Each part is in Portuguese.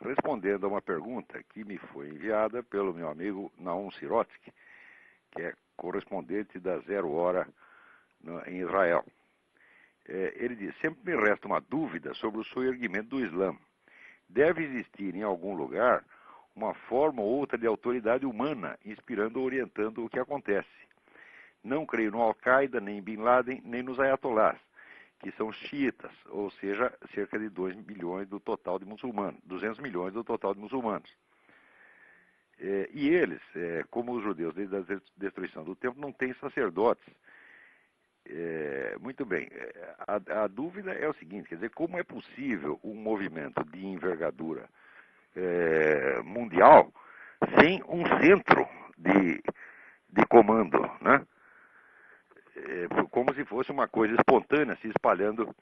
respondendo a uma pergunta que me foi enviada pelo meu amigo Naum Sirotsky, que é correspondente da Zero Hora em Israel. Ele diz: sempre me resta uma dúvida sobre o soerguimento do Islã. Deve existir em algum lugar uma forma ou outra de autoridade humana inspirando ou orientando o que acontece. Não creio no Al-Qaeda, nem em Bin Laden, nem nos ayatollahs, que são xiitas, ou seja, cerca de 2 milhões do total de muçulmanos, 200 milhões do total de muçulmanos. E eles, como os judeus desde a destruição do templo, não têm sacerdotes. Muito bem, a dúvida é o seguinte, quer dizer, como é possível um movimento de envergadura mundial sem um centro de comando, né? Como se fosse uma coisa espontânea se espalhando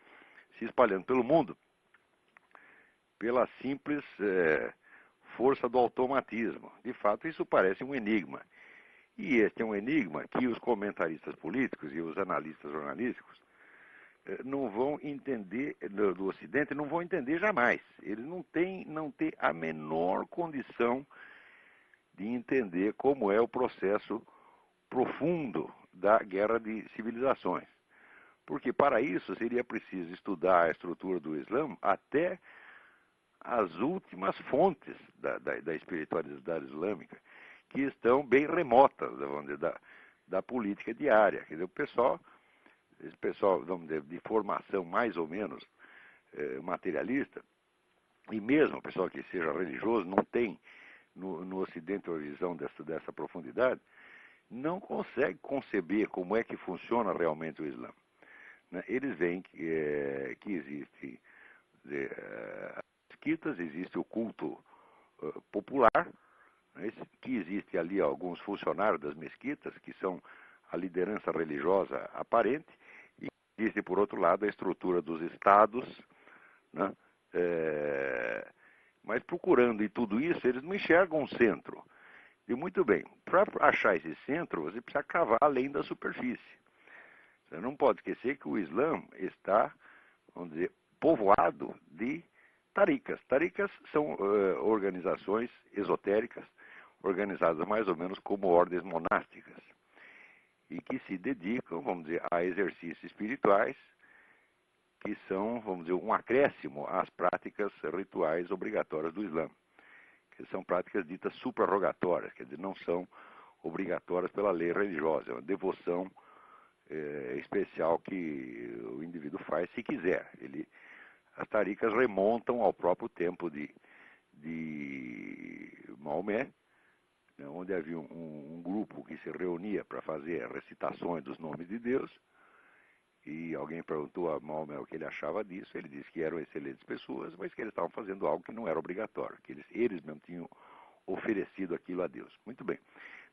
pelo mundo, pela simples força do automatismo. De fato, isso parece um enigma. E este é um enigma que os comentaristas políticos e os analistas jornalísticos não vão entender, do Ocidente, não vão entender jamais. Eles não têm a menor condição de entender como é o processo profundo da guerra de civilizações. Porque para isso seria preciso estudar a estrutura do Islã até as últimas fontes da espiritualidade islâmica, que estão bem remotas, vamos dizer, da política diária. Quer dizer, esse pessoal, vamos dizer, de formação mais ou menos materialista, e mesmo o pessoal que seja religioso, não tem no Ocidente uma visão dessa profundidade, não consegue conceber como é que funciona realmente o Islã. Eles veem que existe as mesquitas, existe o culto popular, que existe ali alguns funcionários das mesquitas, que são a liderança religiosa aparente, e existe, por outro lado, a estrutura dos estados, né? Mas procurando em tudo isso, eles não enxergam um centro. E muito bem, para achar esse centro, você precisa cavar além da superfície. Você não pode esquecer que o Islã está, vamos dizer, povoado de tarikas. Tarikas são organizações esotéricas, organizadas mais ou menos como ordens monásticas, e que se dedicam, vamos dizer, a exercícios espirituais, que são, vamos dizer, um acréscimo às práticas rituais obrigatórias do Islã, que são práticas ditas suprarrogatórias, quer dizer, não são obrigatórias pela lei religiosa, é uma devoção especial que o indivíduo faz se quiser. As tarikas remontam ao próprio tempo de Maomé, né, onde havia um grupo que se reunia para fazer recitações dos nomes de Deus, e alguém perguntou a Maomé o que ele achava disso. Ele disse que eram excelentes pessoas, mas que eles estavam fazendo algo que não era obrigatório, que eles mesmos tinham oferecido aquilo a Deus. Muito bem.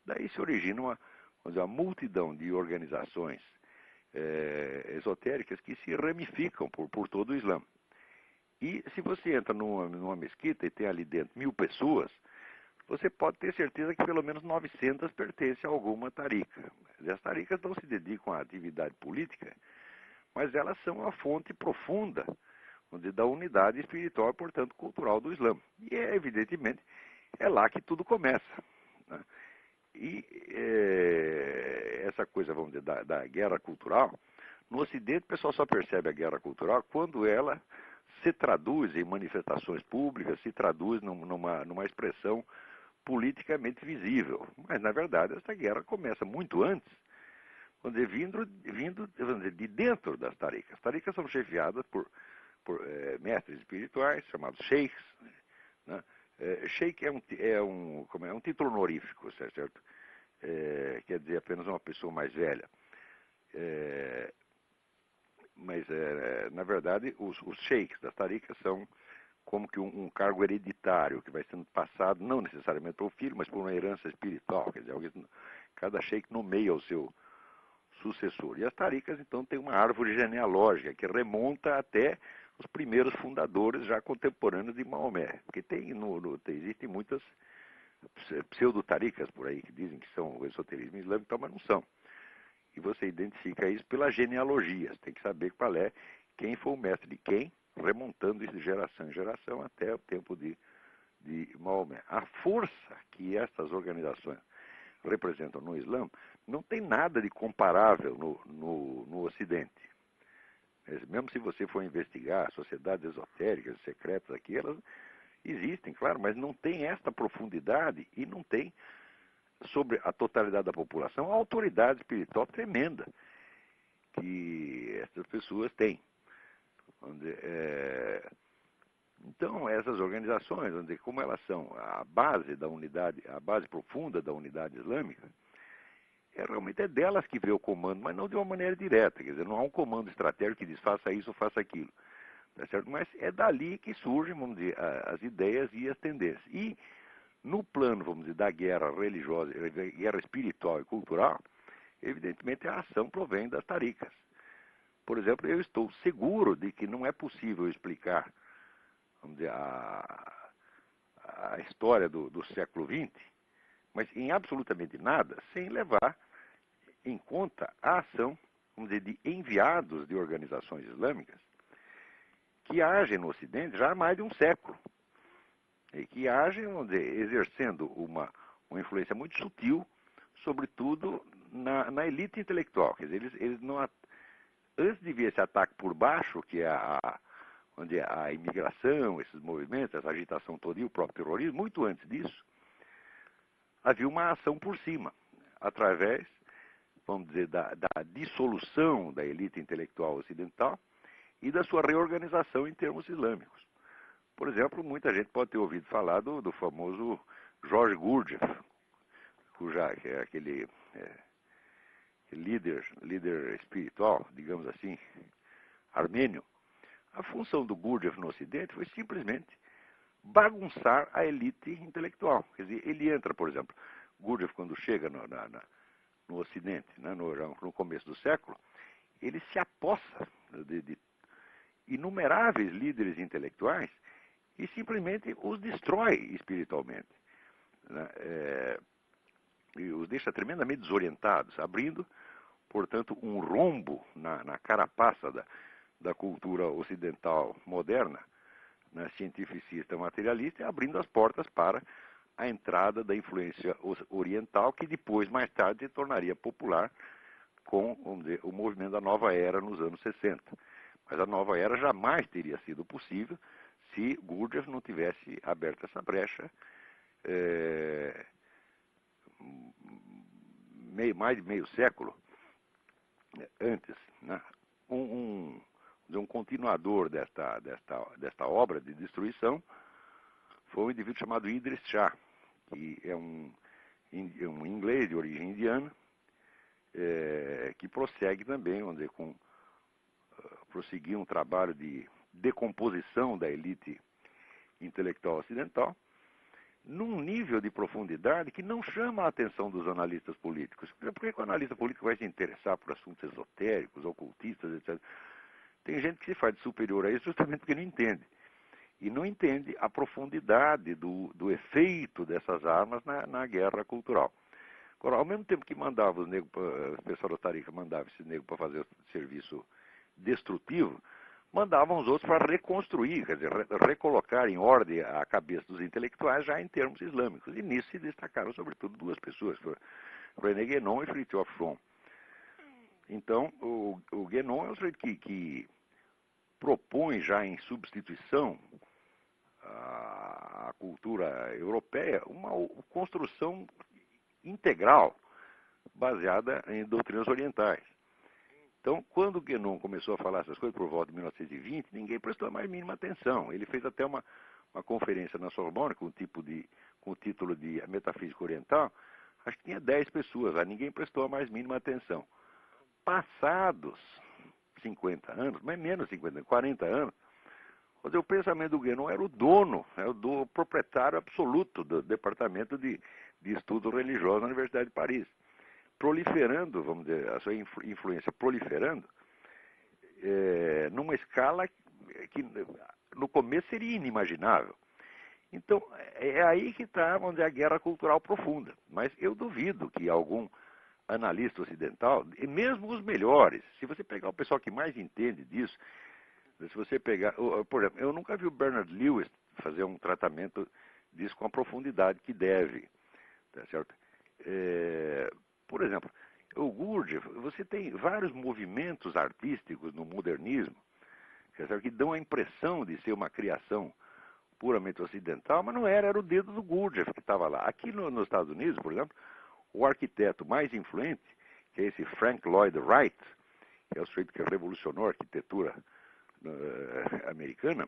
Daí se origina uma multidão de organizações esotéricas que se ramificam por todo o Islã. E se você entra numa mesquita e tem ali dentro 1000 pessoas, você pode ter certeza que pelo menos 900 pertencem a alguma tarika. As tarikas não se dedicam à atividade política, mas elas são a fonte profunda, vamos dizer, da unidade espiritual e, portanto, cultural do Islã. E, evidentemente, é lá que tudo começa, né? E essa coisa, vamos dizer, da guerra cultural, no Ocidente o pessoal só percebe a guerra cultural quando ela se traduz em manifestações públicas, se traduz numa expressão politicamente visível. Mas, na verdade, essa guerra começa muito antes, vamos dizer, vindo vamos dizer, de dentro das tarikas. As tarikas são chefiadas por mestres espirituais, chamados sheikhs, né? Sheikh é um título honorífico, certo? Quer dizer apenas uma pessoa mais velha. Mas, na verdade, os sheikhs das tarikas são como que um cargo hereditário que vai sendo passado, não necessariamente para o filho, mas por uma herança espiritual. Quer dizer, cada sheikh nomeia o seu sucessor. E as tarikas, então, têm uma árvore genealógica que remonta até os primeiros fundadores já contemporâneos de Maomé. Porque existem muitas pseudo-tarikas por aí que dizem que são o esoterismo islâmico, mas não são. E você identifica isso pela genealogia. Você tem que saber qual quem foi o mestre de quem, remontando isso de geração em geração até o tempo de de Maomé. A força que estas organizações representam no Islã não tem nada de comparável no Ocidente. Mesmo se você for investigar sociedades esotéricas, secretas aqui, elas existem, claro, mas não tem esta profundidade e não tem, sobre a totalidade da população, a autoridade espiritual tremenda que essas pessoas têm. Então, essas organizações, como elas são a base da unidade, a base profunda da unidade islâmica, realmente é delas que vê o comando, mas não de uma maneira direta. Quer dizer, não há um comando estratégico que diz faça isso ou faça aquilo. Tá certo? Mas é dali que surgem, vamos dizer, as ideias e as tendências. E no plano, vamos dizer, da guerra religiosa, guerra espiritual e cultural, evidentemente a ação provém das taricas. Por exemplo, eu estou seguro de que não é possível explicar, vamos dizer, a história do século XX, mas em absolutamente nada, sem levar em conta a ação, vamos dizer, de enviados de organizações islâmicas que agem no Ocidente já há mais de um século. E que agem, vamos dizer, exercendo uma influência muito sutil, sobretudo na elite intelectual. Quer dizer, eles não... Antes de vir esse ataque por baixo, que é onde a imigração, esses movimentos, essa agitação toda e o próprio terrorismo, muito antes disso, havia uma ação por cima, através, vamos dizer, da dissolução da elite intelectual ocidental e da sua reorganização em termos islâmicos. Por exemplo, muita gente pode ter ouvido falar do famoso George Gurdjieff, que é aquele líder espiritual, digamos assim, armênio. A função do Gurdjieff no Ocidente foi simplesmente bagunçar a elite intelectual. Quer dizer, ele entra, por exemplo, Gurdjieff, quando chega no Ocidente, né, no começo do século, ele se apossa de inumeráveis líderes intelectuais e simplesmente os destrói espiritualmente, né, e os deixa tremendamente desorientados, abrindo, portanto, um rombo na carapaça da cultura ocidental moderna, né, cientificista, materialista, e abrindo as portas para a entrada da influência oriental, que depois, mais tarde, se tornaria popular com, vamos dizer, o movimento da nova era nos anos 60. Mas a nova era jamais teria sido possível se Gurdjieff não tivesse aberto essa brecha mais de meio século antes, né? Um continuador desta obra de destruição foi um indivíduo chamado Idris Shah, que é um inglês de origem indiana, que prossegue também, vamos dizer, prosseguir um trabalho de decomposição da elite intelectual ocidental, num nível de profundidade que não chama a atenção dos analistas políticos. Por que o analista político vai se interessar por assuntos esotéricos, ocultistas, etc.? Tem gente que se faz de superior a isso justamente porque não entende. E não entende a profundidade do efeito dessas armas na guerra cultural. Agora, ao mesmo tempo que mandava os negros, o pessoal da Tarica mandava esse negro para fazer o serviço destrutivo, mandavam os outros para reconstruir, quer dizer, recolocar em ordem a cabeça dos intelectuais já em termos islâmicos. E nisso se destacaram, sobretudo, duas pessoas, René Guénon e Fritjof Schwann. Então, o Guénon é um sujeito que propõe já em substituição à cultura europeia uma construção integral baseada em doutrinas orientais. Então, quando o Guénon começou a falar essas coisas por volta de 1920, ninguém prestou a mais mínima atenção. Ele fez até uma conferência na Sorbonne com o título de Metafísica Oriental. Acho que tinha 10 pessoas lá, ninguém prestou a mais mínima atenção. Passados 50 anos, mas menos 50 anos, 40 anos, o pensamento do Guénon era o dono, o proprietário absoluto do Departamento de Estudos Religiosos na Universidade de Paris. Proliferando, vamos dizer, a sua influência proliferando, numa escala que no começo seria inimaginável. Então, é aí que está, vamos dizer, a guerra cultural profunda. Mas eu duvido que algum analista ocidental, e mesmo os melhores, se você pegar o pessoal que mais entende disso, se você pegar, por exemplo, eu nunca vi o Bernard Lewis fazer um tratamento disso com a profundidade que deve, tá certo? Por exemplo, o Gurdjieff, você tem vários movimentos artísticos no modernismo, tá certo? Que dão a impressão de ser uma criação puramente ocidental, mas não era, era o dedo do Gurdjieff que estava lá. Aqui nos Estados Unidos, por exemplo, o arquiteto mais influente, que é esse Frank Lloyd Wright, que é o sujeito que revolucionou a arquitetura americana,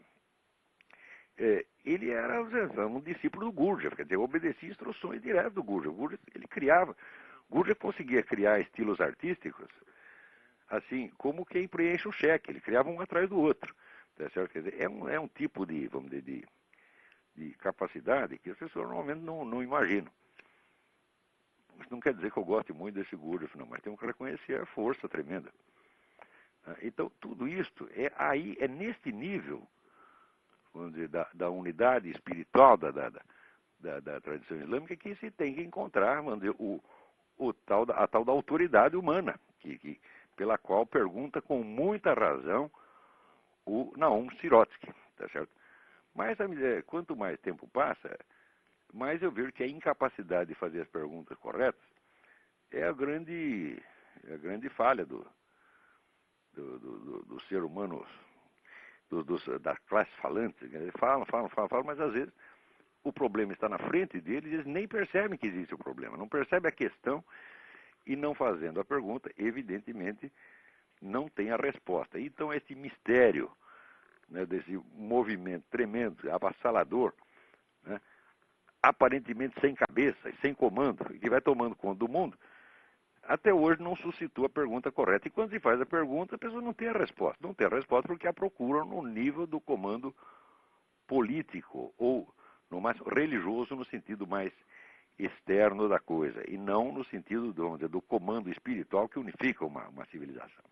ele era um discípulo do Gurdjieff, quer dizer, obedecia instruções diretas do Gurdjieff. Ele criava, Gurdjieff conseguia criar estilos artísticos, assim, como quem preenche um cheque, ele criava um atrás do outro, tá certo? Quer dizer, é um tipo de, vamos dizer, de capacidade que as pessoas normalmente não imaginam. Isso não quer dizer que eu goste muito desse Gurdjieff, não, mas temos que reconhecer a força tremenda. Então, tudo isto é neste nível, vamos dizer, da unidade espiritual da tradição islâmica que se tem que encontrar, vamos dizer, a tal da autoridade humana, pela qual pergunta com muita razão o Naum Sirotsky, tá certo? Mas quanto mais tempo passa, mais eu vejo que a incapacidade de fazer as perguntas corretas é a grande falha do ser humano, da classe falante. Eles falam, mas às vezes o problema está na frente deles e eles nem percebem que existe o problema, não percebem a questão e não fazendo a pergunta, evidentemente, não tem a resposta. Então, esse mistério, né, desse movimento tremendo, avassalador, né, aparentemente sem cabeça e sem comando, que vai tomando conta do mundo, até hoje não suscitou a pergunta correta. E quando se faz a pergunta, a pessoa não tem a resposta. Não tem a resposta porque a procuram no nível do comando político ou no mais religioso, no sentido mais externo da coisa, e não no sentido do comando espiritual que unifica uma civilização.